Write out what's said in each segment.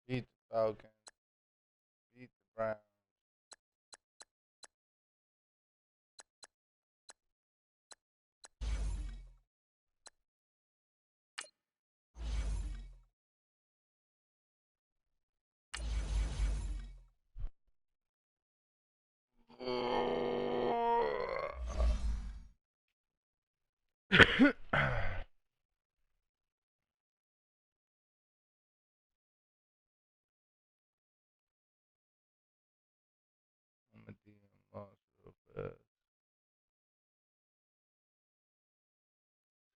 Beat the Falcons. Beat the Browns. I'm a DM lost real fast.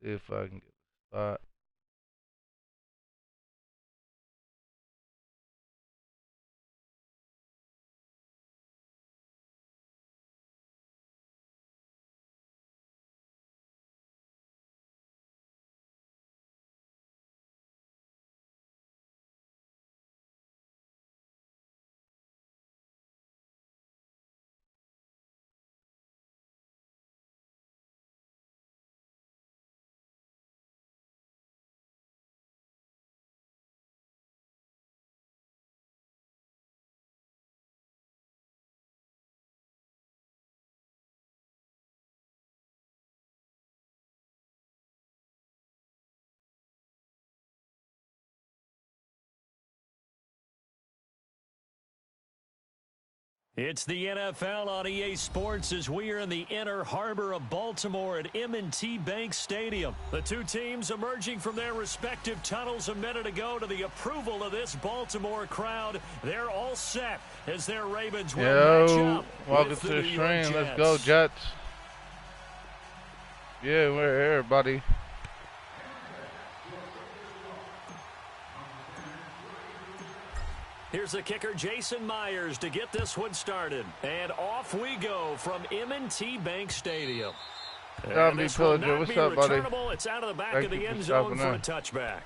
See if I can get a spot. It's the NFL on EA Sports as we are in the inner harbor of Baltimore at M&T Bank Stadium. The two teams emerging from their respective tunnels a minute ago to the approval of this Baltimore crowd. They're all set as their Ravens will match up. Welcome to the stream. Let's go, Jets. Yeah, we're here, buddy. Here's the kicker, Jason Myers, to get this one started. And off we go from M&T Bank Stadium. And this will not What's be up, buddy? returnable. It's out of the back of the end zone for a touchback.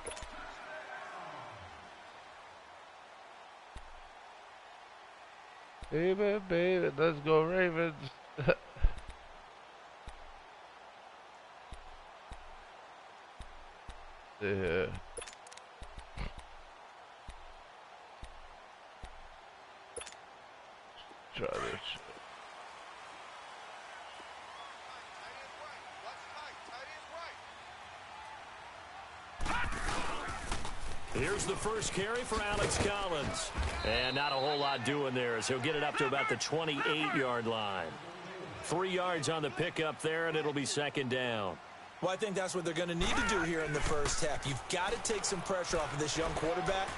Baby, baby, let's go Ravens. Yeah. Try this. Here's the first carry for Alex Collins. And not a whole lot doing there as he'll get it up to about the 28-yard line. 3 yards on the pickup there, and it'll be second down. Well, I think that's what they're going to need to do here in the first half. You've got to take some pressure off of this young quarterback,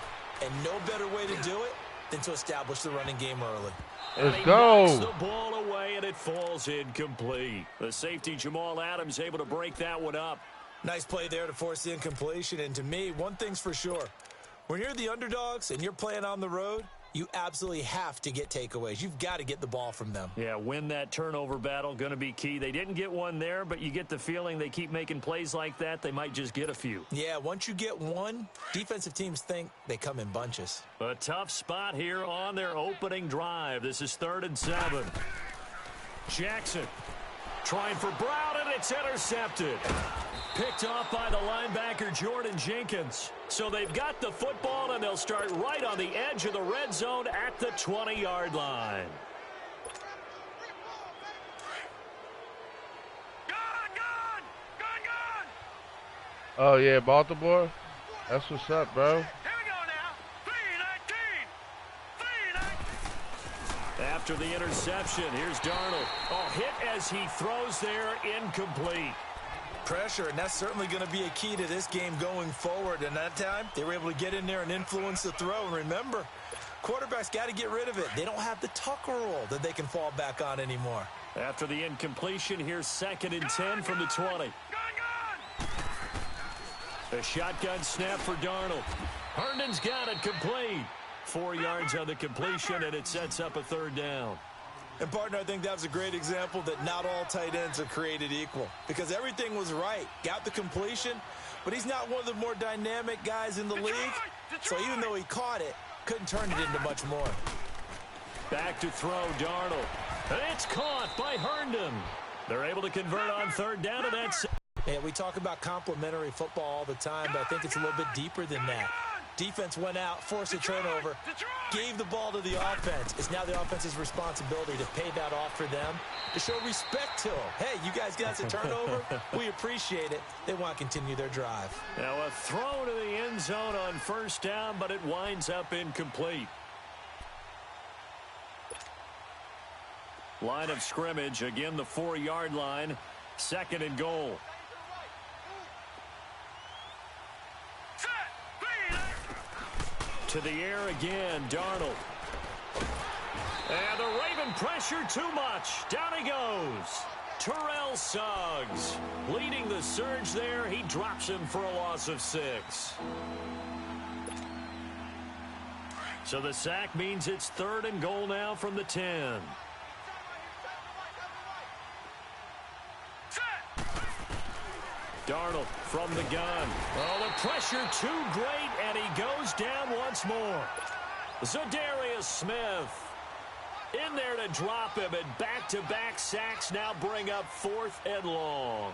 and no better way to do it than to establish the running game early. Let's go. Knocks the ball away, and it falls incomplete. The safety, Jamal Adams, able to break that one up. Nice play there to force the incompletion, and to me, one thing's for sure. When you're the underdogs and you're playing on the road, you absolutely have to get takeaways. You've got to get the ball from them. Yeah, win that turnover battle, going to be key. They didn't get one there, but you get the feeling they keep making plays like that, they might just get a few. Yeah, once you get one, defensive teams think they come in bunches. A tough spot here on their opening drive. This is 3rd and 7. Jackson trying for Brown, and it's intercepted. Picked off by the linebacker, Jordan Jenkins. So they've got the football, and they'll start right on the edge of the red zone at the 20-yard line. Oh, yeah, Baltimore? That's what's up, bro. After the interception, here's Darnold. Oh, hit as he throws there, incomplete. Pressure, and that's certainly going to be a key to this game going forward. And that time, they were able to get in there and influence the throw. And remember, quarterbacks got to get rid of it. They don't have the Tucker rule that they can fall back on anymore. After the incompletion, here's 2nd and 10 from the 20. A shotgun snap for Darnold. Herndon's got it complete. 4 yards on the completion, and it sets up a 3rd down. And, partner, I think that was a great example that not all tight ends are created equal, because everything was right. Got the completion, but he's not one of the more dynamic guys in the league. So even though he caught it, couldn't turn it into much more. Back to throw, Darnold. It's caught by Herndon. They're able to convert on 3rd down, and that's... Hey, we talk about complimentary football all the time, but I think it's a little bit deeper than that. Defense went out, forced a turnover, gave the ball to the offense. It's now the offense's responsibility to pay that off for them, to show respect to them. Hey, you guys got us a turnover. We appreciate it. They want to continue their drive. Now a throw to the end zone on first down, but it winds up incomplete. Line of scrimmage, again the 4-yard line, 2nd and goal. To the air again, Darnold. And the Raven pressure too much. Down he goes. Terrell Suggs leading the surge there. He drops him for a loss of 6. So the sack means it's 3rd and goal now from the 10. Darnold from the gun. Oh, the pressure too great, and he goes down once more. Zadarius Smith in there to drop him, and back-to-back sacks now bring up 4th and long.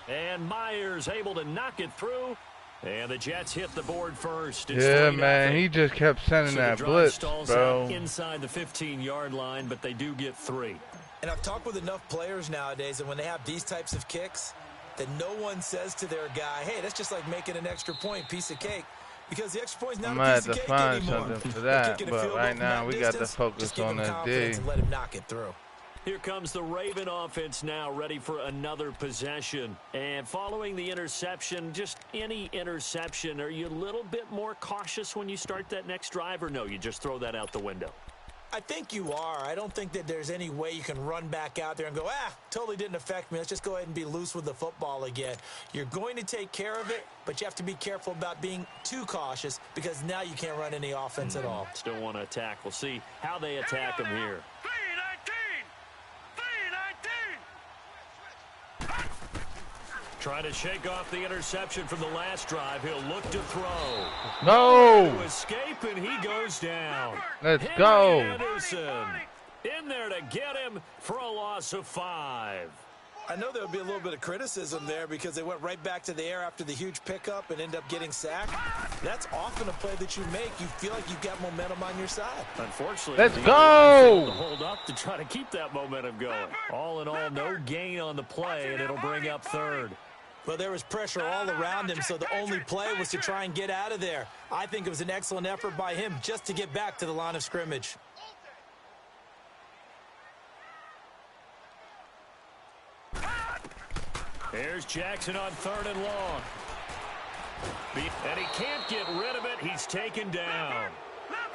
And Myers able to knock it through. And the Jets hit the board first. It's yeah, man, he just kept sending that blitz, bro. Inside the 15-yard line, but they do get 3. And I've talked with enough players nowadays that when they have these types of kicks, that no one says to their guy, hey, that's just like making an extra point, piece of cake. Because the extra point's not a piece of cake anymore. I might have to find something for that, but right now we got to focus on that D. And let him knock it through. Here comes the Raven offense now, ready for another possession. And following the interception, just any interception, are you a little bit more cautious when you start that next drive, or no, you just throw that out the window? I think you are. I don't think that there's any way you can run back out there and go, totally didn't affect me. Let's just go ahead and be loose with the football again. You're going to take care of it, but you have to be careful about being too cautious because now you can't run any offense at all. Still want to attack. We'll see how they attack him here. Trying to shake off the interception from the last drive. He'll look to throw. No! To escape, and he goes down. Let's Henry go. Anderson in there to get him for a loss of 5. I know there'll be a little bit of criticism there because they went right back to the air after the huge pickup and end up getting sacked. That's often a play that you make. You feel like you've got momentum on your side. Unfortunately, let's go. Hold up to try to keep that momentum going. All in all, no gain on the play, and it'll bring up 3rd. Well, there was pressure all around him, so the only play was to try and get out of there. I think it was an excellent effort by him just to get back to the line of scrimmage. Here's Jackson on 3rd and long. And he can't get rid of it. He's taken down.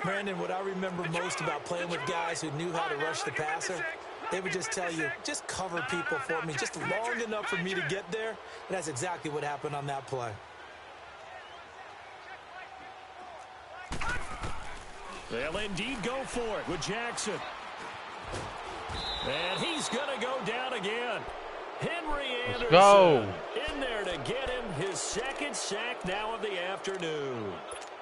Brandon, what I remember most about playing with guys who knew how to rush the passer, they would just tell you, just cover people for me, just long enough for me to get there. And that's exactly what happened on that play. They'll indeed go for it with Jackson. And he's going to go down again. Henry Anderson in there to get him his 2nd sack now of the afternoon.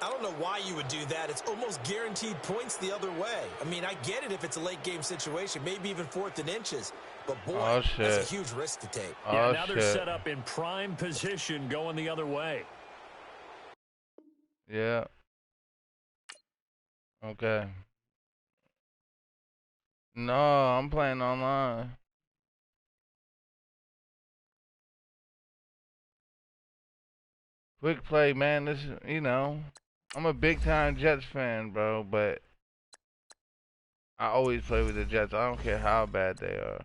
I don't know why you would do that. It's almost guaranteed points the other way. I mean, I get it if it's a late game situation, maybe even 4th and inches. But, boy, that's a huge risk to take. Yeah, now they're set up in prime position going the other way. Yeah. Okay. No, I'm playing online. Quick play, man. This, I'm a big-time Jets fan, bro, but I always play with the Jets. I don't care how bad they are.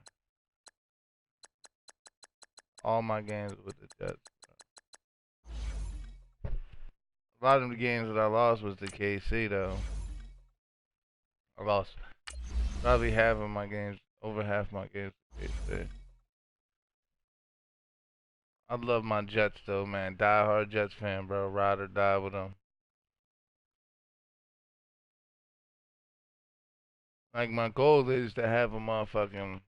All my games with the Jets. A lot of the games that I lost was the KC, though. I lost probably half of my games, over half my games to KC. I love my Jets, though, man. Die-hard Jets fan, bro. Ride or die with them. Like, my goal is to have a motherfucking,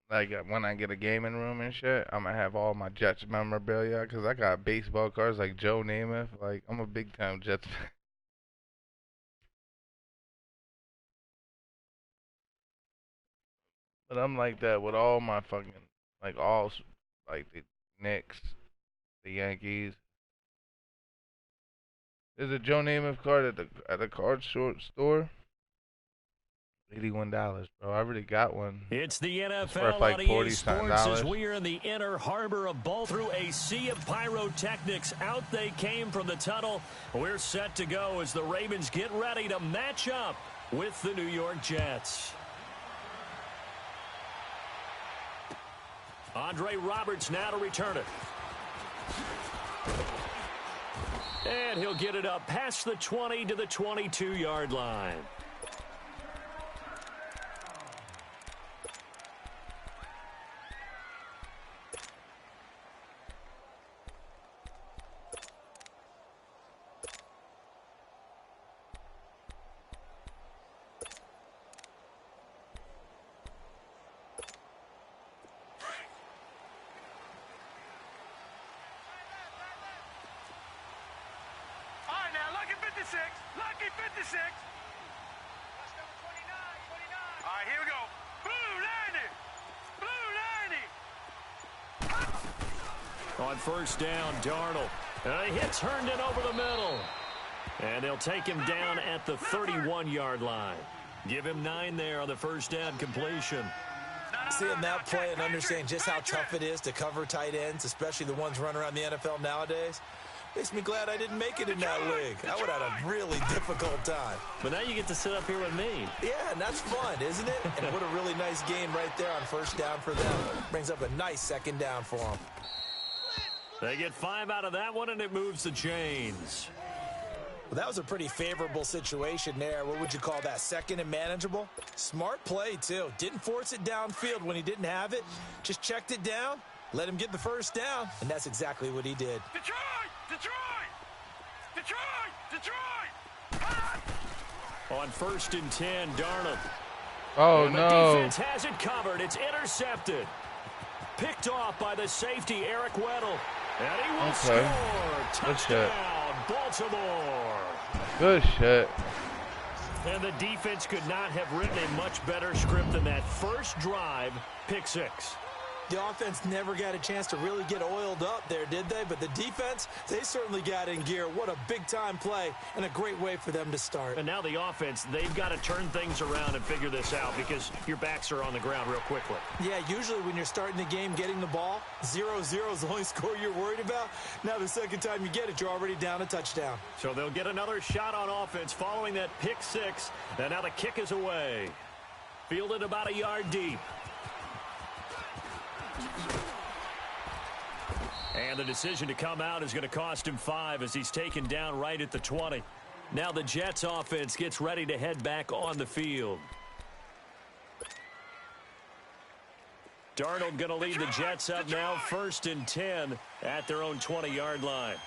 like, when I get a gaming room and shit, I'm gonna have all my Jets memorabilia, because I got baseball cards like Joe Namath. Like, I'm a big-time Jets fan. But I'm like that with all my fucking, like like the Knicks, the Yankees. There's a Joe Namath card at the card store. $81, bro. I already got one. It's the It's NFL for like on EA 40 Sports as dollars. we are in the inner harbor of ball through a sea of pyrotechnics. Out they came from the tunnel. We're set to go as the Ravens get ready to match up with the New York Jets. Andre Roberts now to return it. And he'll get it up past the 20 to the 22-yard line. Lucky 56. That's number 29. All right, here we go. Blue 90. On first down, Darnold. He hits Herndon over the middle. And they'll take him down at the 31-yard line. Give him 9 there on the first down completion. Seeing that play and understanding just how tough it is to cover tight ends, especially the ones running around the NFL nowadays, makes me glad I didn't make it in that league. I would have had a really difficult time. But now you get to sit up here with me. Yeah, and that's fun, isn't it? And what a really nice game right there on first down for them. Brings up a nice second down for them. They get 5 out of that one, and it moves the chains. Well, that was a pretty favorable situation there. What would you call that? Second and manageable? Smart play, too. Didn't force it downfield when he didn't have it. Just checked it down, let him get the first down, and that's exactly what he did. Detroit! On first and 10, Darnold. Oh, and no. The defense has it covered. It's intercepted. Picked off by the safety, Eric Weddle. And he will score. Touchdown, Baltimore. Good shit. And the defense could not have written a much better script than that. First drive, pick 6. The offense never got a chance to really get oiled up there, did they? But the defense, they certainly got in gear. What a big-time play and a great way for them to start. And now the offense, they've got to turn things around and figure this out because your backs are on the ground real quickly. Yeah, usually when you're starting the game getting the ball, 0-0 is the only score you're worried about. Now the second time you get it, you're already down a touchdown. So they'll get another shot on offense following that pick 6. And now the kick is away. Fielded about a yard deep. And the decision to come out is going to cost him 5 as he's taken down right at the 20. Now the Jets offense gets ready to head back on the field. Darnold going to lead the Jets up now, first and 10 at their own 20-yard line.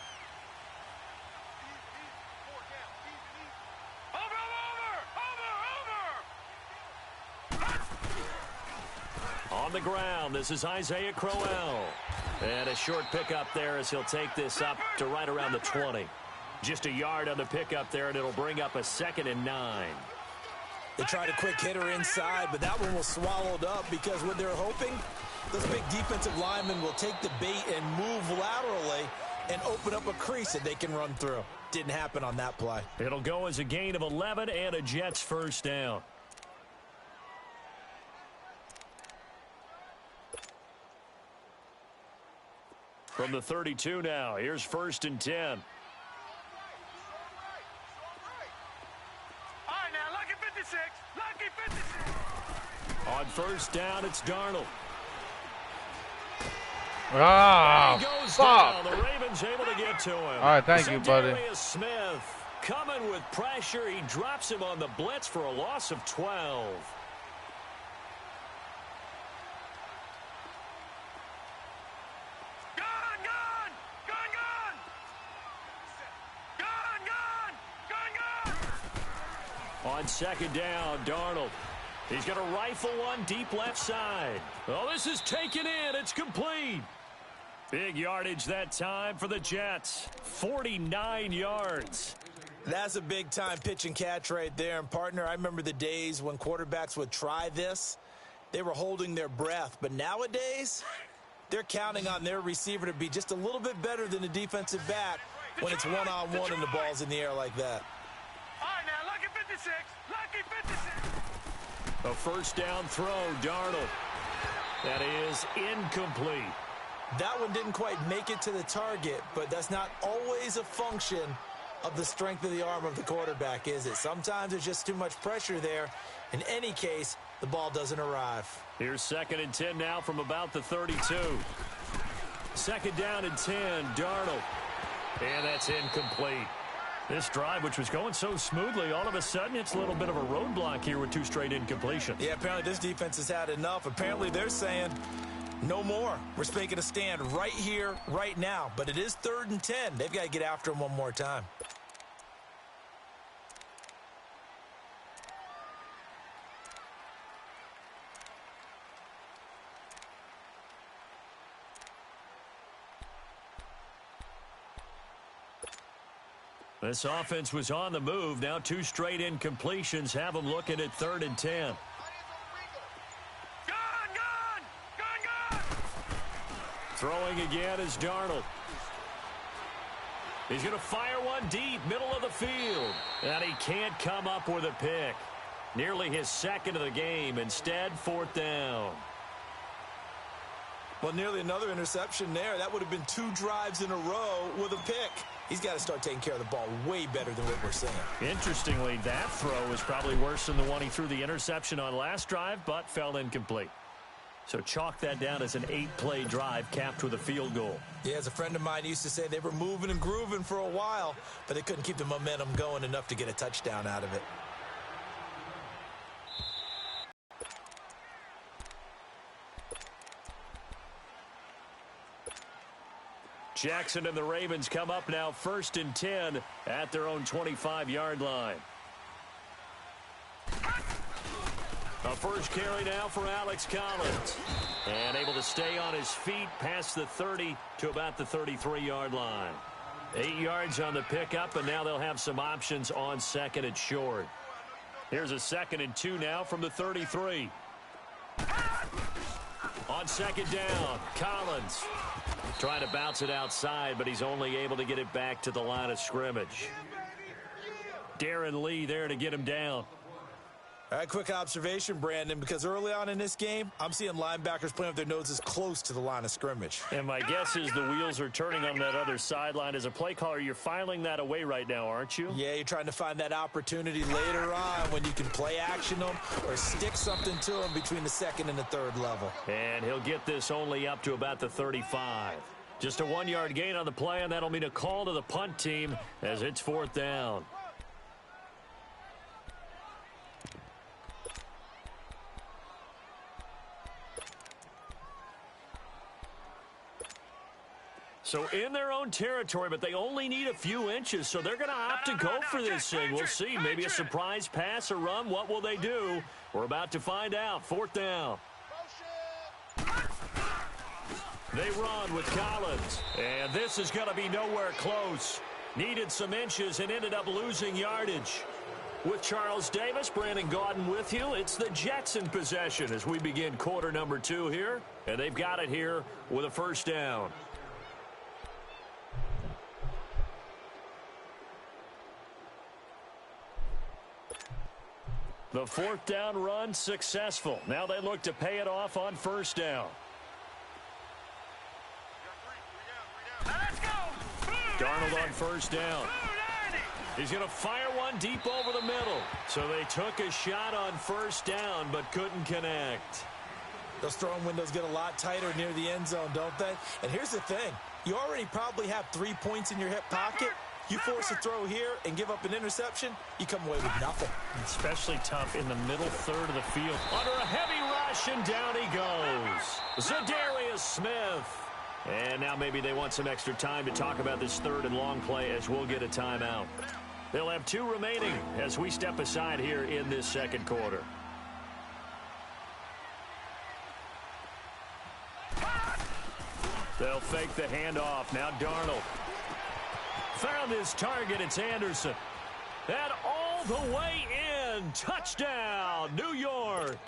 On the ground, this is Isaiah Crowell. And a short pickup there as he'll take this up to right around the 20. Just a yard on the pickup there, and it'll bring up a 2nd and 9. They tried a quick hitter inside, but that one was swallowed up because what they're hoping, those big defensive linemen will take the bait and move laterally and open up a crease that they can run through. Didn't happen on that play. It'll go as a gain of 11 and a Jets first down. From the 32 now, here's first and 10. All right, now, lucky 56. Lucky 56. On first down, it's Darnold. Ah, He goes fuck. down. The Ravens able to get to him. All right, thank you, buddy. Darius Smith coming with pressure. He drops him on the blitz for a loss of 12. On second down, Darnold. He's going to rifle one deep left side. Oh, this is taken in. It's complete. Big yardage that time for the Jets. 49 yards. That's a big-time pitch and catch right there. And, partner, I remember the days when quarterbacks would try this. they were holding their breath. But nowadays, they're counting on their receiver to be just a little bit better than the defensive back when it's one-on-one and the ball's in the air like that. All right, now, lucky 56. Lucky 56. A first down throw, Darnold. That is incomplete. That one didn't quite make it to the target, but that's not always a function of the strength of the arm of the quarterback, is it? Sometimes there's just too much pressure there. In any case, the ball doesn't arrive. Here's 2nd and 10 now from about the 32. 2nd down and 10, Darnold. And that's incomplete. This drive, which was going so smoothly, all of a sudden it's a little bit of a roadblock here with 2 straight incompletions. Yeah, apparently this defense has had enough. Apparently they're saying, no more. We're making a stand right here, right now. But it is 3rd and 10. They've got to get after him one more time. This offense was on the move. Now 2 straight incompletions have them looking at 3rd and 10. Gone! Throwing again is Darnold. He's going to fire one deep, middle of the field. And he can't come up with a pick. Nearly his 2nd of the game. Instead, 4th down. Well, nearly another interception there. That would have been 2 drives in a row with a pick. He's got to start taking care of the ball way better than what we're seeing. Interestingly, that throw was probably worse than the one he threw the interception on last drive, but fell incomplete. So chalk that down as an 8-play drive capped with a field goal. Yeah, as a friend of mine used to say, they were moving and grooving for a while, but they couldn't keep the momentum going enough to get a touchdown out of it. Jackson and the Ravens come up now 1st and 10 at their own 25-yard line. A first carry now for Alex Collins. And able to stay on his feet past the 30 to about the 33-yard line. 8 yards on the pickup, and now they'll have some options on 2nd and short. Here's a 2nd and 2 now from the 33. On 2nd down, Collins trying to bounce it outside, but he's only able to get it back to the line of scrimmage. Darren Lee there to get him down. All right, quick observation, Brandon, because early on in this game, I'm seeing linebackers playing with their noses close to the line of scrimmage. And my guess is the wheels are turning on that other sideline. As a play caller, you're filing that away right now, aren't you? Yeah, you're trying to find that opportunity later on when you can play action them or stick something to them between the 2nd and the 3rd level. And he'll get this only up to about the 35. Just a 1-yard gain on the play, and that'll mean a call to the punt team as it's 4th down. So in their own territory, but they only need a few inches, so they're going to opt to go for this thing. We'll see. Maybe a surprise pass or run. What will they do? We're about to find out. 4th down. They run with Collins, and this is going to be nowhere close. Needed some inches and ended up losing yardage. With Charles Davis, Brandon Gaudin with you. It's the Jets in possession as we begin quarter number 2 here, and they've got it here with a first down. The 4th down run successful. Now they look to pay it off on 1st down. Let's go. Darnold on 1st down. He's going to fire one deep over the middle. So they took a shot on 1st down but couldn't connect. Those throwing windows get a lot tighter near the end zone, don't they? And here's the thing. You already probably have 3 points in your hip pocket. You force a throw here and give up an interception, you come away with nothing. Especially tough in the middle 3rd of the field. Under a heavy rush, and down he goes. Zadarius Smith. And now maybe they want some extra time to talk about this 3rd and long play as we'll get a timeout. They'll have 2 remaining as we step aside here in this 2nd quarter. They'll fake the handoff. Now Darnold. Found his target. It's Anderson. And all the way in. Touchdown, New York.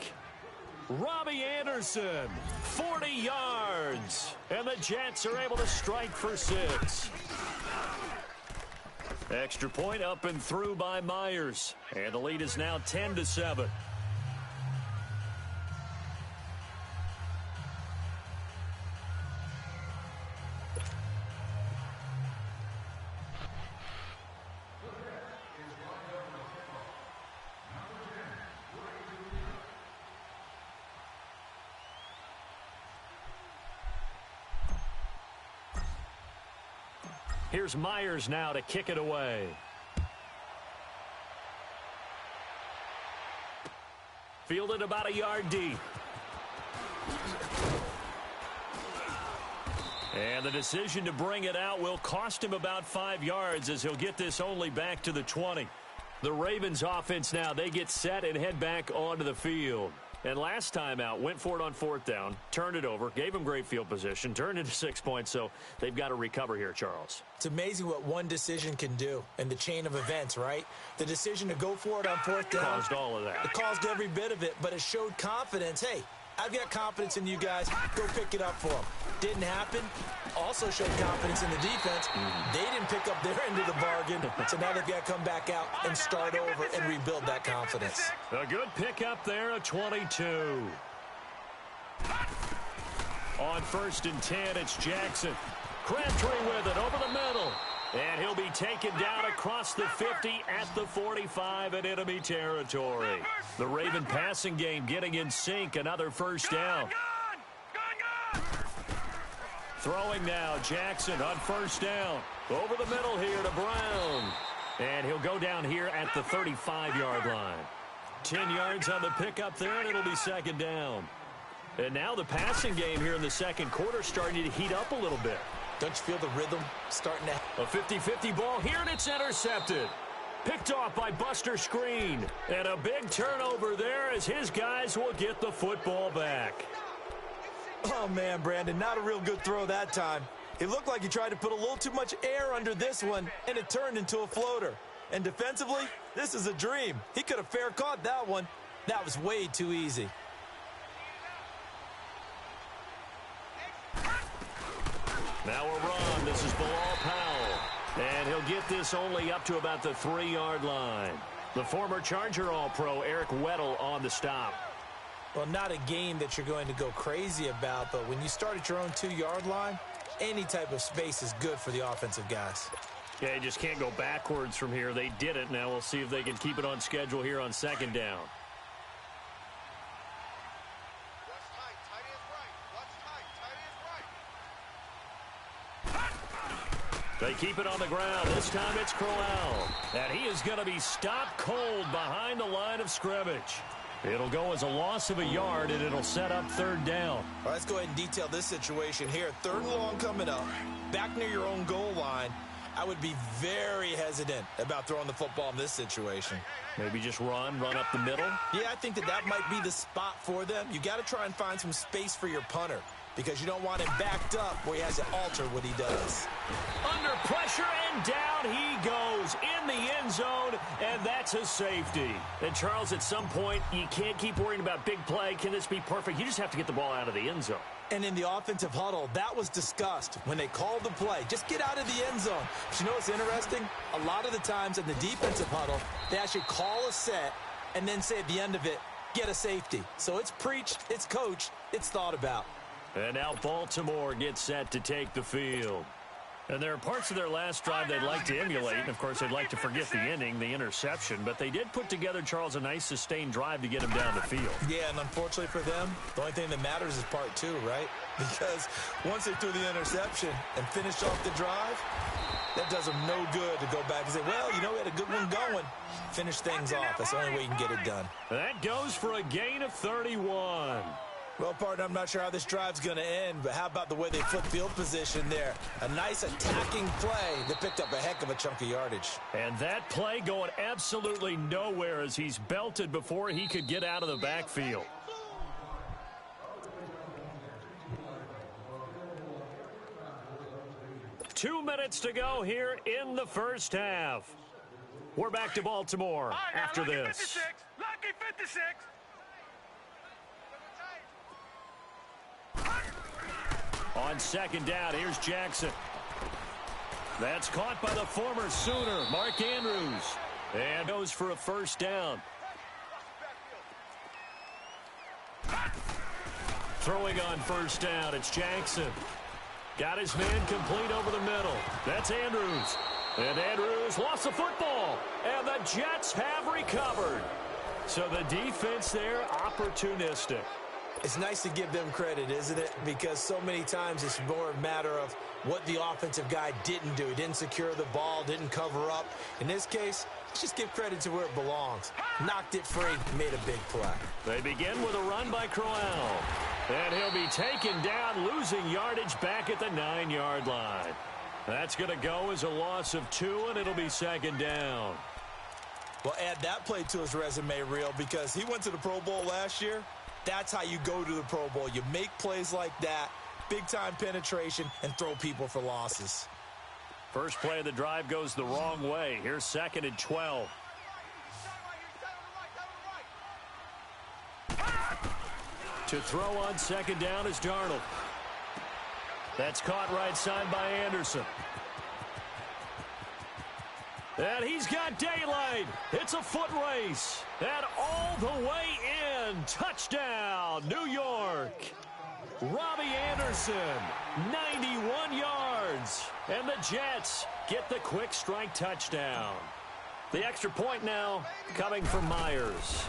Robbie Anderson, 40 yards. And the Jets are able to strike for 6. Extra point up and through by Myers. And the lead is now 10-7. Here's Myers now to kick it away. Fielded about a yard deep. And the decision to bring it out will cost him about 5 yards as he'll get this only back to the 20. The Ravens offense now, they get set and head back onto the field. And last time out, went for it on 4th down, turned it over, gave him great field position, turned into 6 points, so they've got to recover here, Charles. It's amazing what one decision can do in the chain of events, right? The decision to go for it on 4th down. Caused all of that. It caused every bit of it, but it showed confidence. Hey, I've got confidence in you guys. Go pick it up for them. Didn't happen. Also showed confidence in the defense. They didn't pick up their end of the bargain, so now they've got to come back out and start over and rebuild that confidence. A good pickup there, a 22. On 1st and 10, it's Jackson. Crabtree with it over the middle. And he'll be taken down across the 50 at the 45 in enemy territory. The Raven passing game getting in sync. Another 1st down. Throwing now, Jackson on 1st down. Over the middle here to Brown. And he'll go down here at the 35-yard line. 10 yards on the pickup there, and it'll be 2nd down. And now the passing game here in the 2nd quarter starting to heat up a little bit. Don't you feel the rhythm starting to... A 50-50 ball here, and it's intercepted. Picked off by Buster Screen. And a big turnover there as his guys will get the football back. Oh, man, Brandon, not a real good throw that time. It looked like he tried to put a little too much air under this one, and it turned into a floater. And defensively, this is a dream. He could have fair caught that one. That was way too easy. Now a run. This is Bilal Powell. And he'll get this only up to about the 3-yard line. The former Charger All-Pro Eric Weddle on the stop. Well, not a game that you're going to go crazy about, but when you start at your own 2-yard line, any type of space is good for the offensive guys. Yeah, you just can't go backwards from here. They did it. Now we'll see if they can keep it on schedule here on 2nd down. They keep it on the ground. This time it's Crowell. And he is going to be stopped cold behind the line of scrimmage. It'll go as a loss of a yard, and it'll set up 3rd down. All right, let's go ahead and detail this situation here. 3rd and long coming up. Back near your own goal line. I would be very hesitant about throwing the football in this situation. Maybe just run up the middle? Yeah, I think that might be the spot for them. You got to try and find some space for your punter because you don't want him backed up where he has to alter what he does. Under pressure, and down he goes in the end zone, and that's a safety. And, Charles, at some point, you can't keep worrying about big play. Can this be perfect? You just have to get the ball out of the end zone. And in the offensive huddle, that was discussed when they called the play. Just get out of the end zone. But you know what's interesting? A lot of the times in the defensive huddle, they actually call a set and then say at the end of it, get a safety. So it's preached, it's coached, it's thought about. And now Baltimore gets set to take the field. And there are parts of their last drive they'd like to emulate. And, of course, they'd like to forget the ending, the interception. But they did put together, Charles, a nice sustained drive to get him down the field. Yeah, and unfortunately for them, the only thing that matters is part 2, right? Because once they threw the interception and finished off the drive, that does them no good to go back and say, well, you know, we had a good one going. Finish things off. That's the only way you can get it done. That goes for a gain of 31. Well, partner, I'm not sure how this drive's going to end, but how about the way they flip field position there? A nice attacking play that picked up a heck of a chunk of yardage. And that play going absolutely nowhere as he's belted before he could get out of the backfield. Two minutes to go here in the first half. We're back to Baltimore after this. Lucky 56. On second down, here's Jackson. That's caught by the former Sooner, Mark Andrews. And goes for a first down. Throwing on first down, it's Jackson. Got his man complete over the middle. That's Andrews. And Andrews lost the football. And the Jets have recovered. So the defense there, opportunistic. It's nice to give them credit, isn't it? Because so many times it's more a matter of what the offensive guy didn't do. He didn't secure the ball, didn't cover up. In this case, let's just give credit to where it belongs. Knocked it free, made a big play. They begin with a run by Crowell. And he'll be taken down, losing yardage back at the 9-yard line. That's going to go as a loss of 2, and it'll be second down. Well, add that play to his resume reel because he went to the Pro Bowl last year. That's how you go to the Pro Bowl. You make plays like that, big-time penetration, and throw people for losses. First play of the drive goes the wrong way. Here's second and 12. To throw on second down is Darnold. That's caught right side by Anderson. And he's got daylight. It's a foot race. And all the way in. Touchdown, New York. Robbie Anderson, 91 yards. And the Jets get the quick strike touchdown. The extra point now coming from Myers.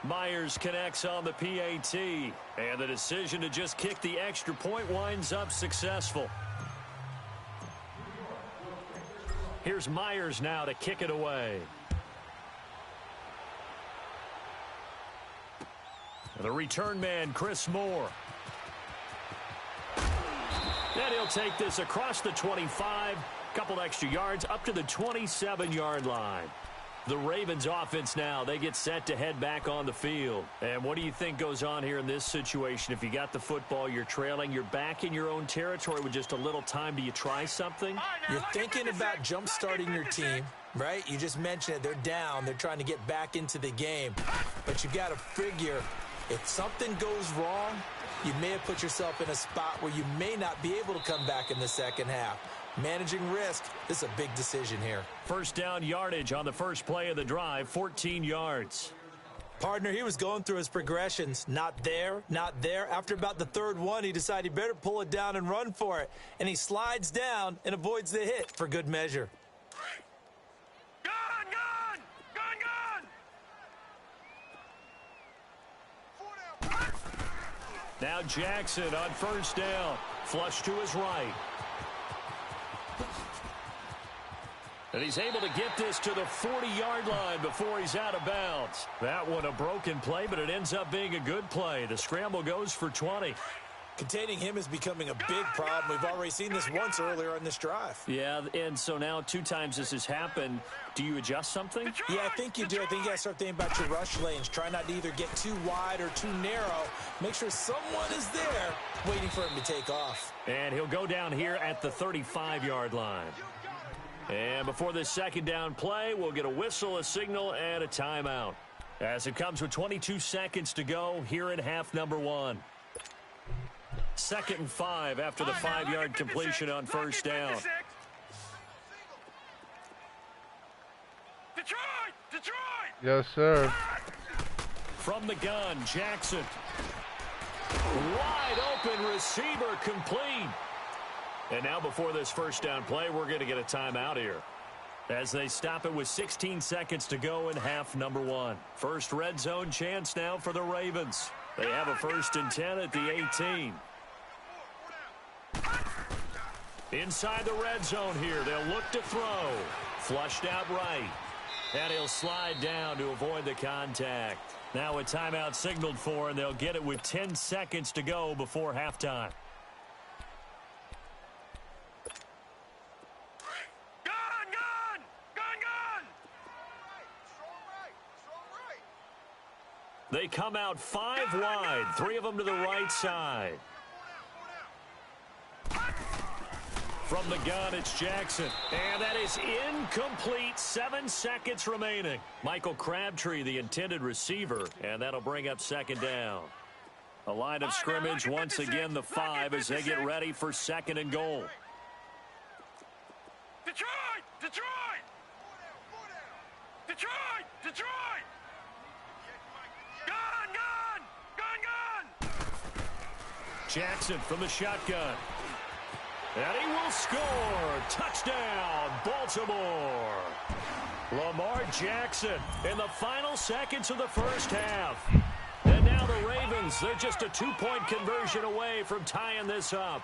Myers connects on the PAT. And the decision to just kick the extra point winds up successful. Here's Myers now to kick it away. The return man, Chris Moore. And he'll take this across the 25. Couple extra yards up to the 27-yard line. The Ravens offense now, they get set to head back on the field. And what do you think goes on here in this situation? If you got the football, you're trailing, you're back in your own territory with just a little time. Do you try something? You're thinking about jump-starting your team, right? You just mentioned it. They're down. They're trying to get back into the game. But you got to figure if something goes wrong, you may have put yourself in a spot where you may not be able to come back in the second half. Managing risk, this is a big decision here. First down yardage on the first play of the drive, 14 yards. Partner, he was going through his progressions. Not there, not there. After about the third one, he decided he better pull it down and run for it. And he slides down and avoids the hit for good measure. Gun, gun! Gun, gun! Now Jackson on first down. Flush to his right. And he's able to get this to the 40-yard line before he's out of bounds. That one a broken play, but it ends up being a good play. The scramble goes for 20. Containing him is becoming a big problem. We've already seen this once earlier on this drive. Yeah, and so now 2 times this has happened. Do you adjust something? Yeah, I think you do. I think you got to start thinking about your rush lanes. Try not to either get too wide or too narrow. Make sure someone is there waiting for him to take off. And he'll go down here at the 35-yard line. And before this second down play, we'll get a whistle, a signal, and a timeout. As it comes with 22 seconds to go here in half number 1. 2nd and 5 after the 5-yard completion on first down. Detroit! Yes, sir. From the gun, Jackson. Wide open receiver complete. And now before this first down play, we're going to get a timeout here. As they stop it with 16 seconds to go in half number 1. First red zone chance now for the Ravens. They have a 1st and 10 at the 18. Inside the red zone here, they'll look to throw. Flushed out right. And he'll slide down to avoid the contact. Now a timeout signaled for, and they'll get it with 10 seconds to go before halftime. They come out 5 wide, 3 of them to the right side. From the gun, it's Jackson. And that is incomplete. 7 seconds remaining. Michael Crabtree, the intended receiver, and that'll bring up second down. A line of scrimmage once again, the 5 as they get ready for 2nd and goal. Detroit! Detroit! Detroit! Detroit! Gun! Gun! Gun! Gun! Jackson from the shotgun. And he will score. Touchdown, Baltimore. Lamar Jackson in the final seconds of the first half. And now the Ravens, they're just a 2-point conversion away from tying this up.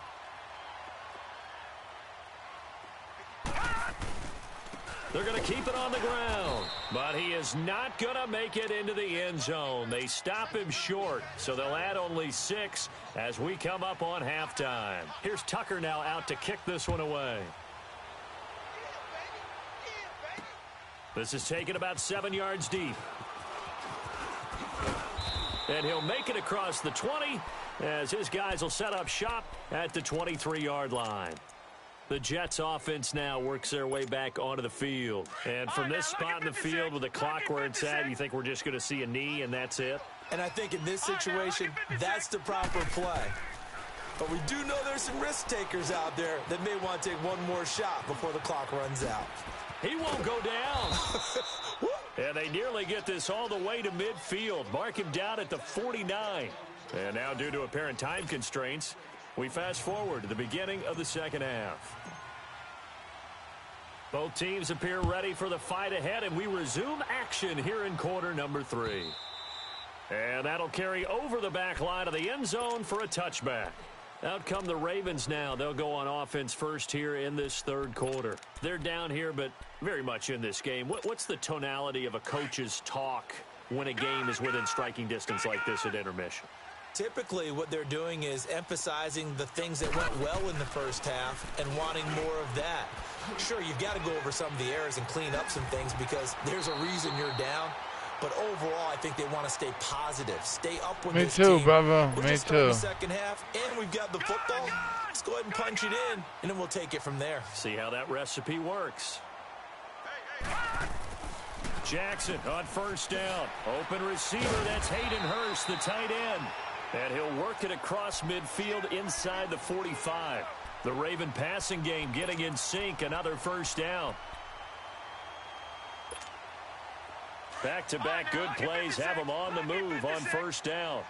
They're going to keep it on the ground, but he is not going to make it into the end zone. They stop him short, so they'll add only 6 as we come up on halftime. Here's Tucker now out to kick this one away. This is taken about 7 yards deep. And he'll make it across the 20 as his guys will set up shop at the 23-yard line. The Jets offense now works their way back onto the field. And from this spot in the field with the clock where it's at, you think we're just going to see a knee and that's it? And I think in this situation, that's the proper play. But we do know there's some risk takers out there that may want to take one more shot before the clock runs out. He won't go down. And they nearly get this all the way to midfield. Mark him down at the 49. And now due to apparent time constraints, we fast forward to the beginning of the second half. Both teams appear ready for the fight ahead, and we resume action here in quarter number 3. And that'll carry over the back line of the end zone for a touchback. Out come the Ravens now. They'll go on offense first here in this third quarter. They're down here, but very much in this game. What's the tonality of a coach's talk when a game is within striking distance like this at intermission? Typically, what they're doing is emphasizing the things that went well in the first half and wanting more of that. Sure, you've got to go over some of the errors and clean up some things because there's a reason you're down. But overall, I think they want to stay positive, stay up with this team. Me too, brother. Me too. The second half, and we've got the football. Let's go ahead and punch it in, and then we'll take it from there. See how that recipe works. Jackson on first down. Open receiver, that's Hayden Hurst, the tight end. And he'll work it across midfield inside the 45. The Raven passing game getting in sync, another first down. Back-to-back good plays have them on the move on first down.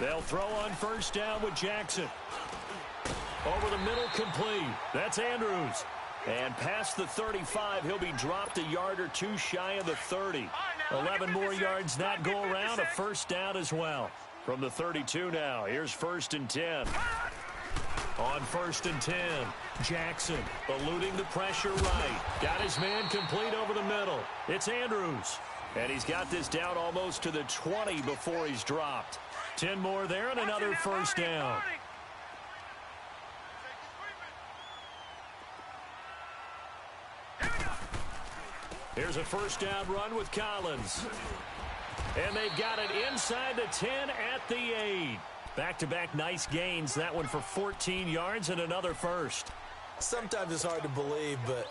They'll throw on first down with Jackson. Over the middle, complete. That's Andrews. And past the 35, he'll be dropped a yard or two shy of the 30. 11 more yards that go around, a first down as well. From the 32 now, here's 1st and 10. On 1st and 10, Jackson eluding the pressure right. Got his man complete over the middle. It's Andrews. And he's got this down almost to the 20 before he's dropped. 10 more there and another first down. Here's a first down run with Collins. And they've got it inside the 10 at the 8. Back-to-back nice gains. That one for 14 yards and another first. Sometimes it's hard to believe, but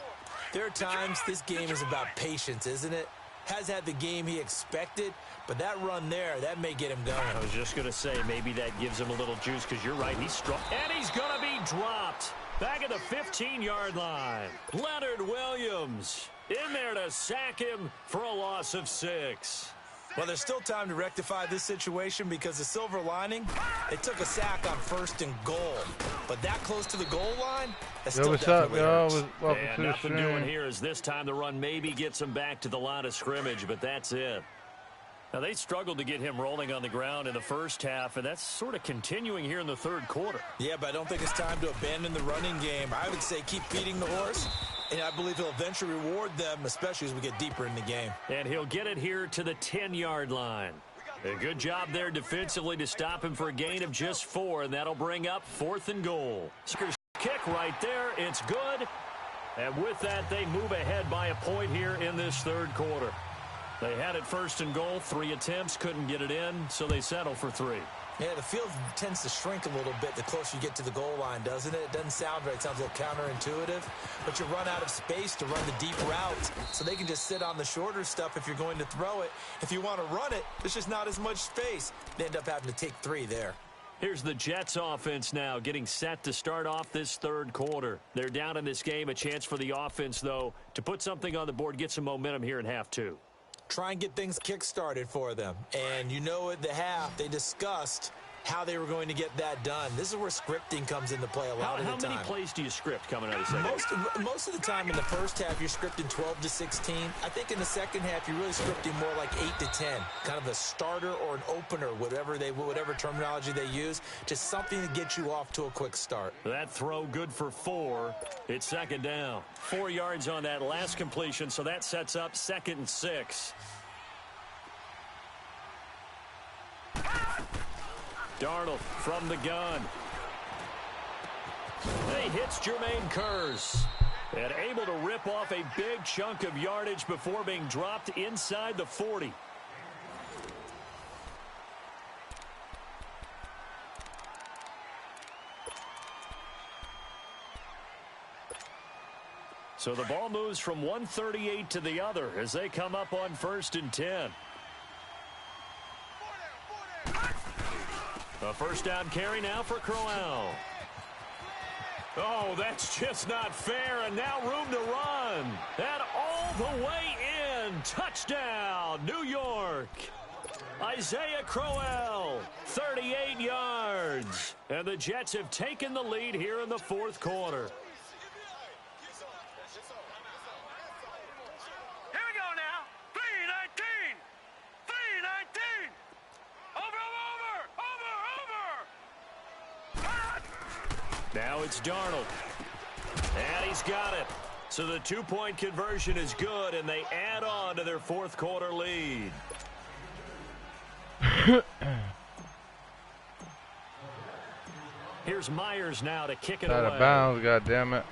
there are times this game is about patience, isn't it? Has had the game he expected, but that run there, that may get him going. I was just going to say, maybe that gives him a little juice because you're right. He's strong. And he's going to be dropped. Back at the 15-yard line. Leonard Williams in there to sack him for a loss of 6. Well, there's still time to rectify this situation because the silver lining, they took a sack on 1st and goal. But that close to the goal line, that's still definitely hurts. And nothing doing here is this time the run maybe gets him back to the line of scrimmage, but that's it. Now, they struggled to get him rolling on the ground in the first half, and that's sort of continuing here in the third quarter. Yeah, but I don't think it's time to abandon the running game. I would say keep feeding the horse, and I believe he'll eventually reward them, especially as we get deeper in the game. And he'll get it here to the 10-yard line. A good job there defensively to stop him for a gain of just 4, and that'll bring up 4th and goal. Kick right there. It's good. And with that, they move ahead by a point here in this third quarter. They had it first and goal, 3 attempts, couldn't get it in, so they settle for 3. Yeah, the field tends to shrink a little bit the closer you get to the goal line, doesn't it? It doesn't sound right. It sounds a little counterintuitive. But you run out of space to run the deep routes, so they can just sit on the shorter stuff if you're going to throw it. If you want to run it, there's just not as much space. They end up having to take 3 there. Here's the Jets offense now getting set to start off this third quarter. They're down in this game. A chance for the offense, though, to put something on the board, get some momentum here in half 2. Try and get things kick-started for them. And you know at the half, they discussed how they were going to get that done. This is where scripting comes into play a lot of the time. How many plays do you script coming out of the second? Most of the time in the first half, you're scripting 12 to 16. I think in the second half, you're really scripting more like 8 to 10. Kind of a starter or an opener, whatever terminology they use. Just something to get you off to a quick start. That throw good for 4. It's second down. 4 yards on that last completion, so that sets up 2nd and 6. Darnold from the gun. He hits Jermaine Kearse. And able to rip off a big chunk of yardage before being dropped inside the 40. So the ball moves from 138 to the other as they come up on 1st and 10. A first down carry now for Crowell. Oh, that's just not fair, and now room to run. And all the way in. Touchdown, New York. Isaiah Crowell, 38 yards. And the Jets have taken the lead here in the fourth quarter. Now it's Darnold. And he's got it. So the 2-point conversion is good, and they add on to their fourth quarter lead. Here's Myers now to kick it away. Out of bounds, goddammit.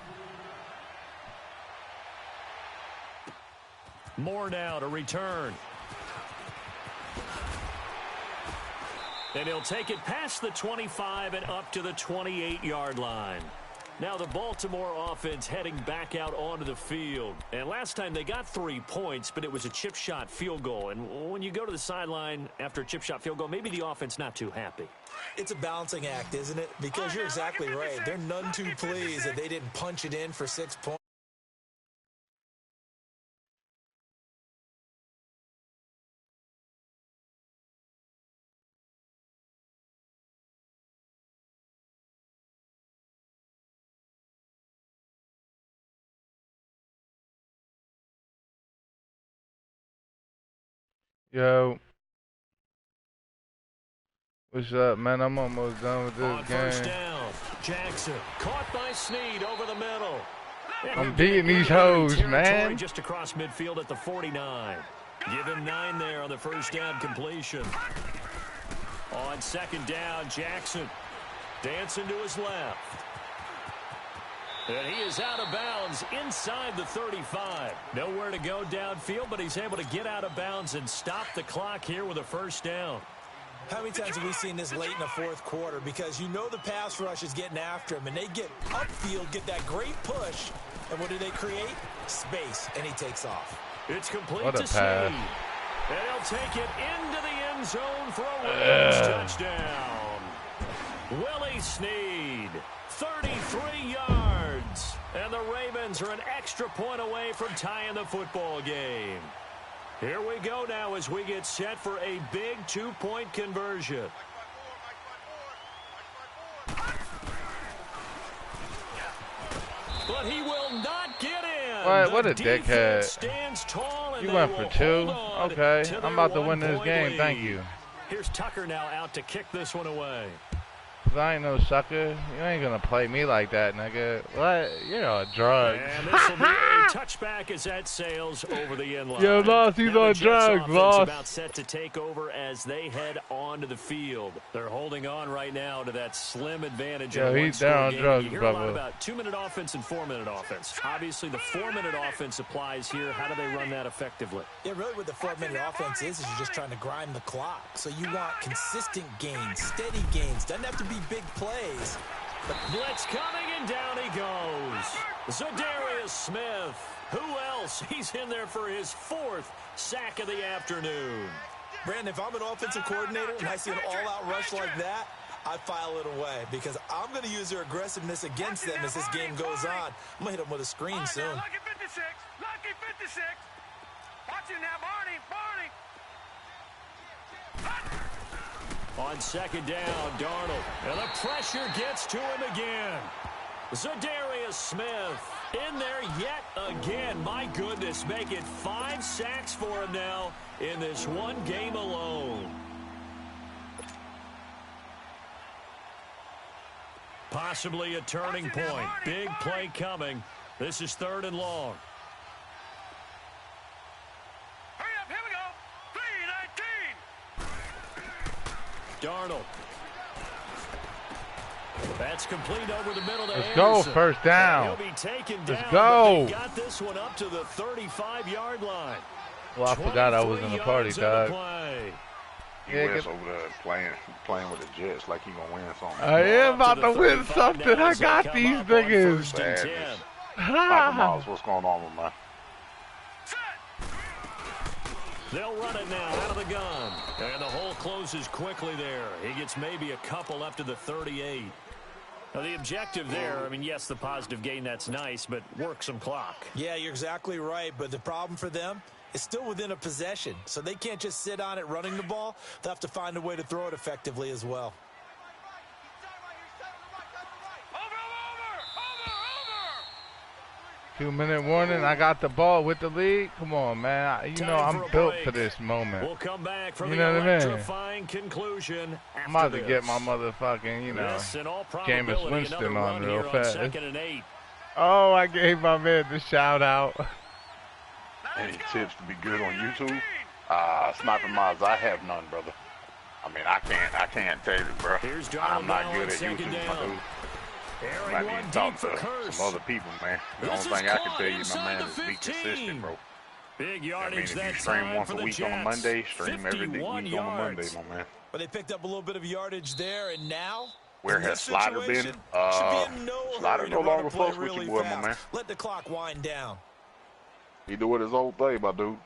Moore now to return. And he'll take it past the 25 and up to the 28-yard line. Now the Baltimore offense heading back out onto the field. And last time they got 3 points, but it was a chip shot field goal. And when you go to the sideline after a chip shot field goal, maybe the offense not too happy. It's a balancing act, isn't it? Because you're exactly right. They're none too pleased that they didn't punch it in for 6 points. Yo. What's up, man? I'm almost done with this on game. First down, Jackson caught by Snead over the middle. I'm beating these hoes, man. Just across midfield at the 49. Give him 9 there on the first down completion. On second down, Jackson dancing to his left. And he is out of bounds inside the 35. Nowhere to go downfield, but he's able to get out of bounds and stop the clock here with a first down. How many times have we seen this late in the fourth quarter? Because you know the pass rush is getting after him, and they get upfield, get that great push, and what do they create? Space, and he takes off. It's complete What a to Snead. pass. And he'll take it into the end zone for a Ravens touchdown. Willie Snead, 33 yards. And the Ravens are an extra point away from tying the football game. Here we go now as we get set for a big 2-point conversion. But he will not get in. What a dickhead. Stands tall and You went for 2? Okay, I'm about to win this game. lead. Thank you. Here's Tucker now out to kick this one away. 'Cause I ain't no sucker. You ain't gonna play me like that, nigga. What? You're on drugs. And this will be a touchback as that sails over the end line. Yo, Loss, he's Now the on Jets drugs, offense Loss. about set to take over as they head onto the field. They're holding on right now to that slim advantage. Yo, in a he's down on game. drugs, You hear brother. a lot about 2-minute offense and 4-minute offense. Obviously, the 4-minute offense applies here. How do they run that effectively? Yeah, really what the 4-minute offense is you're just trying to grind the clock. So you want consistent gains, steady gains. Doesn't have to be big plays. Blitz coming, and down he goes. Zadarius Smith. Who else? He's in there for his 4th sack of the afternoon. Brandon, if I'm an offensive coordinator and I see an all-out rush like that, I file it away because I'm going to use their aggressiveness against them as this game goes on. I'm going to hit them with a screen soon. Lucky 56. Lucky 56. Watch it now, Barney. On 2nd down, Darnold. And the pressure gets to him again. Zadarius Smith in there yet again. My goodness, make it 5 sacks for him now in this one game alone. Possibly a turning point. Big play coming. This is 3rd and long. Hurry up, here we go. 3-19. Darnold. That's complete over the middle to Let's go, Anderson. first down. He'll be taken down, Let's go. but they got this one up to the 35-yard line. Well, I forgot I was in the party, 23 yards dog. on the play. Yeah, US over there playing with the Jets like he gonna win something. I am about To to the win 35 something. now I as they got come these up on niggas. 1st and 10. Sniper Miles, what's going on with man? They'll run it now out of the gun. And the hole closes quickly there. He gets maybe a couple up to the 38. Now, the objective there, I mean, yes, the positive gain, that's nice, but work some clock. Yeah, you're exactly right, but the problem for them is still within a possession, so they can't just sit on it running the ball. They'll have to find a way to throw it effectively as well. Over. 2-minute warning. I got the ball with the lead. Come on, man. You know Time I'm for a built break. for this moment. We'll come back from You the know what I mean? electrifying conclusion after I'm about to this. get my motherfucking, you know, This, in all Jameis probability, Winston another on run real here on fast. 2nd and 8. Oh, I gave my man the shout out. Any tips to be good on YouTube? Sniper Miles, I have none, brother. I mean, I can't tell you, bro. Here's Darnold I'm not now good on at 2nd YouTube, down. my dude. Airing I one need to deep talk for to Curse. some other people, man. The This only is thing I can caught tell you, my inside man, the is be 15. consistent, bro. Big I mean, yardage if you that stream time once for a the week on a Jets. Monday, stream every 51 week on a Monday, yards. my man. But they picked up a little bit of yardage there, and now Where in has this Slider been? situation, should be in no Slider hurry no to run longer a play fucks with really you, boy, my fast. man. Let the clock wind down. He doing his old thing, my dude.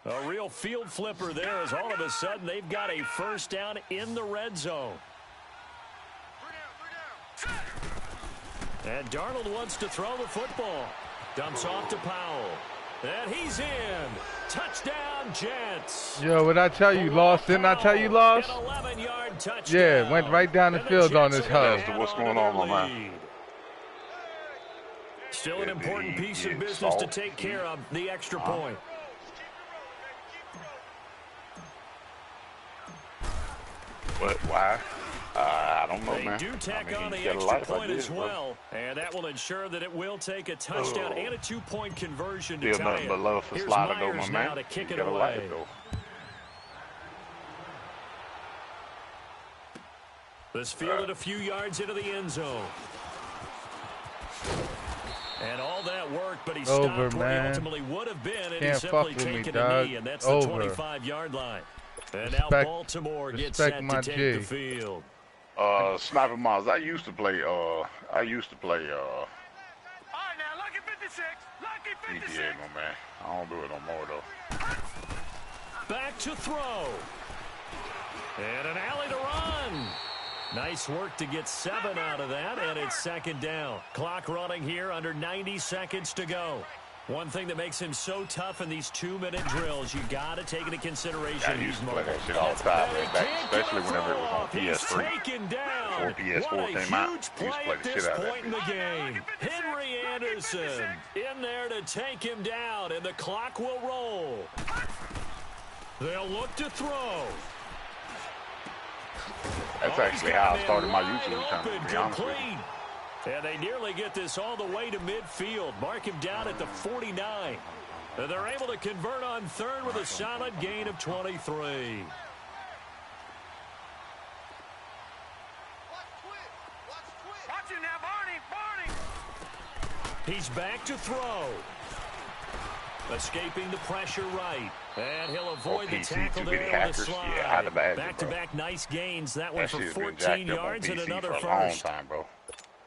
A real field flipper there as all of a sudden they've got a first down in the red zone. And Darnold wants to throw the football. Dumps off to Powell. And he's in. Touchdown, Jets. Yo, what I tell you, Lost? Didn't I tell you, Lost? An 11-yard touchdown. Yeah, went right down the And field on Jets this are hoe. ahead What's on going their on, my man? lead. Still an Yeah, important he piece of is business to soft. take care of, the extra point. But why? I don't know, They man. do tack I mean, on the he's got a extra life like point this, as bro. well, and that will ensure that it will take a touchdown and a 2-point conversion to Still tie nothing it. but love for Here's Slider, though, Myers my now man. to kick He's it got a away. life, though. This fielded a few yards into the end zone. And all that work, but he Over, stopped where he man. ultimately would have been, and he Can't simply fuck with me, taken dog. a knee, and that's the Over. 25-yard line. And now Respect- Baltimore gets respect set my to take G. the field. Sniper Miles, I used to play All right, now, lucky 56. Lucky 56. GTA, my man. I don't do it no more, though. Back to throw. And an alley to run. Nice work to get 7 out of that, and it's 2nd down. Clock running here, under 90 seconds to go. One thing that makes him so tough in these 2-minute drills, you got to take into consideration I used he's to play mobile. that shit all the time, And man, he back, can't especially get a whenever it was throw on off. He's PS3. taken down. Before PS4 What a came out, huge we used to play play at the this shit out of that point in the game. Henry Anderson in there to take him down, and the clock will roll. They'll look to throw. That's actually how I started my YouTube channel, to be honest with you. And they nearly get this all the way to midfield. Mark him down at the 49. And they're able to convert on third with a solid gain of 23. Watch him now, Barney. He's back to throw. Escaping the pressure right. And he'll avoid the tackle there with a slide. Yeah, back-to-back nice gains. That one for shit's been 14 jacked up yards on and PC another for a long first. time, bro.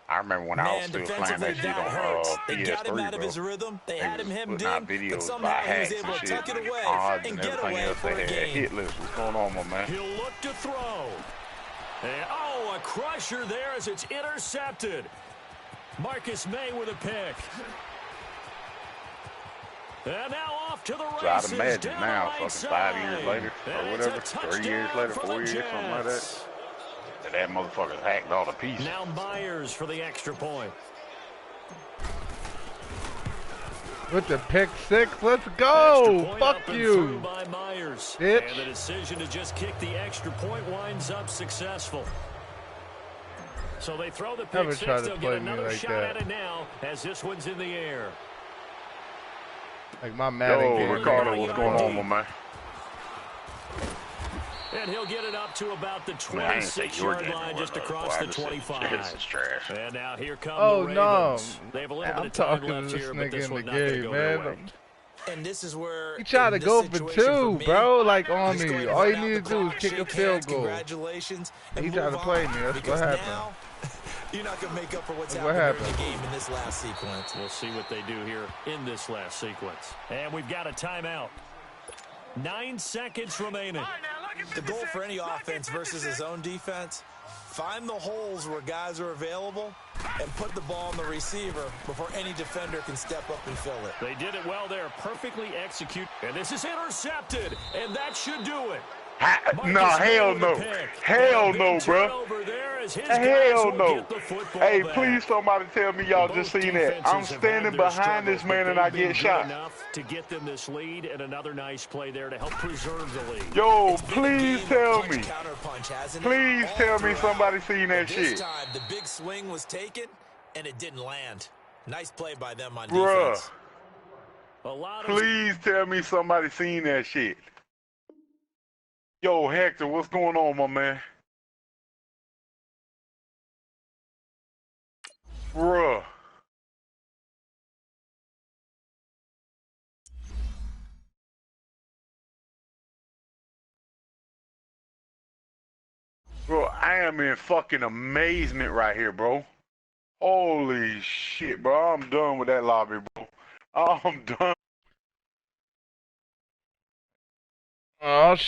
I remember when I was still playing that shit on They got him out PS3, of his rhythm. They had him hemmed out in, videos but by somehow he was hacks able and to shit, tuck it like away odds and and get everything away else. for They a had gain. hit list. What's going on, my man? He'll look to throw. And, oh, a crusher there as it's intercepted. Marcus May with a pick. And now off to the races. So I'd imagine down now, the right fucking 5 years side. later, And or it's a whatever, 3 years touchdown later, for 4 the years, something like that, Jets. that motherfucker hacked all the pieces. Now Myers for the extra point. With the pick six, let's Extra go! point Fuck up and you! through by Myers. Bitch. And the decision to just kick the extra point winds up successful. So they throw the pick Never six. try to They'll play get me another like shot that. at it now as this one's in the air. Like my Madden game. Yo, Ricardo, what's going on, my man? And he'll get it up to about the I mean, I ain't say your 26-yard game line, was just up, across boy. I the just said 25. Jets is trash. And now here come Oh, the no. Ravens. They have a little I'm bit of time talking to left this here, but nigga this in the one not going to game, go their man. way. And this is where He tried to in this go for situation two, me, bro. Like on just go me. ahead and All you run out need to the do is clock, kick a shake field hands, goal. Congratulations. And He move tried to play on, me. That's because what happened. now, you're not going to make up for what's What happened during happened? the game in this last sequence. We'll see what they do here in this last sequence. And we've got a timeout. 9 seconds remaining. The goal for any offense versus his own defense, find the holes where guys are available and put the ball on the receiver before any defender can step up and fill it. They did it well there, perfectly execute. And this is intercepted, and that should do it. No, hell no. Hell no, bro. Hell no. Hey, please somebody tell me y'all just seen that. I'm standing behind this man and I get shot. Enough to get them this lead, and another nice play there to help preserve the lead. Yo, please tell me. Counter-punch, hasn't it? Please All tell me throughout. somebody seen that This shit. time, the big swing was taken, and it didn't land. Nice play by them on Bruh, defense. A lot of please tell me somebody seen that shit. Yo, Hector, what's going on, my man? Bruh. Bro, I am in fucking amazement right here, bro. Holy shit, bro. I'm done with that lobby, bro. I'm done. Oh, shit.